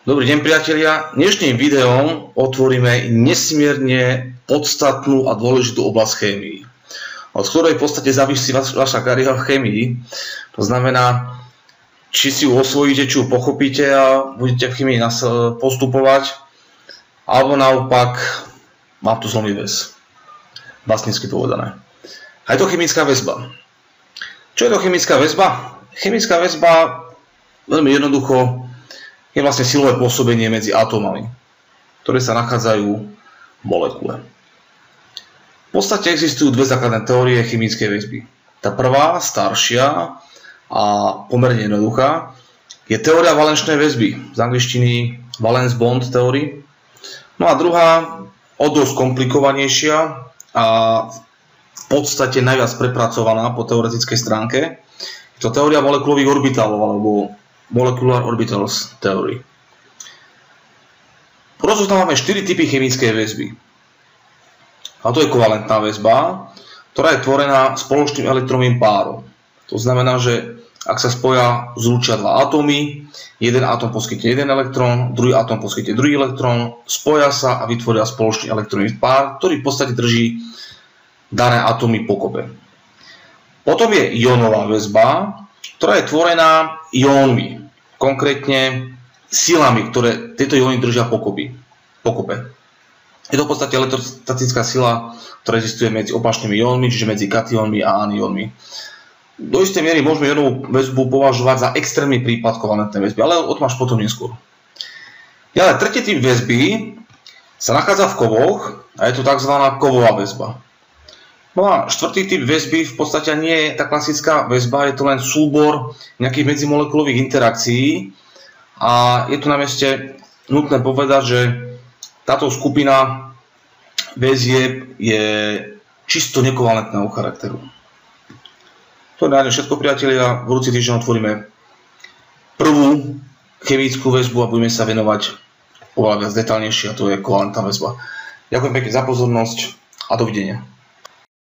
Dobrý deň, priatelia. Dnešným videom otvoríme nesmierne podstatnú a dôležitú oblasť chémii, od ktorej v podstate závisí vaša kariéra v chémii. To znamená, či si ju osvojíte, či ju pochopíte a budete v chémii postupovať, alebo naopak vám tu zlomí väz. Vlastnícky povedané. A je to chemická väzba. Čo je to chemická väzba? Chemická väzba, veľmi jednoducho, je vlastne silové pôsobenie medzi atómami, ktoré sa nachádzajú v molekule. V podstate existujú dve základné teórie chemickej väzby. Tá prvá, staršia a pomerne jednoduchá, je teória valenčnej väzby, z angličtiny valence bond theory. No a druhá, o dosť komplikovanejšia a v podstate najviac prepracovaná po teoretickej stránke, je to teória molekulových orbitálov alebo Molecular Orbitals Theory. Rozoznávame 4 typy chemickej väzby. A to je kovalentná väzba, ktorá je tvorená spoločným elektronovým párom. To znamená, že ak sa spoja zlúčia dva atómy, jeden atóm poskytne jeden elektrón, druhý atóm poskytne druhý elektrón, spoja sa a vytvoria spoločný elektronový pár, ktorý v podstate drží dané atómy pokope. Potom je ionová väzba, ktorá je tvorená iónmi, konkrétne silami, ktoré tieto ióny držia pokope. Je to v podstate elektrostatická sila, ktorá existuje medzi opačnými iónmi, čiže medzi katiónmi a aniónmi. Do istej miery môžeme ionovú väzbu považovať za extrémny prípad kovalentnej väzby, ale o tom až potom neskôr. Ďalej, tretí typ väzby sa nachádza v kovoch a je to tzv. Kovová väzba. No a štvrtý typ väzby v podstate nie je tá klasická väzba, je to len súbor nejakých medzimolekulových interakcií a je tu na mieste nutné povedať, že táto skupina väzieb je čisto nekovalentného charakteru. To je na dnes všetko, priatelia. V budúci týždeň otvoríme prvú chemickú väzbu a budeme sa venovať oveľa viac detailnejšie, a to je kovalentná väzba. Ďakujem pekne za pozornosť a dovidenia.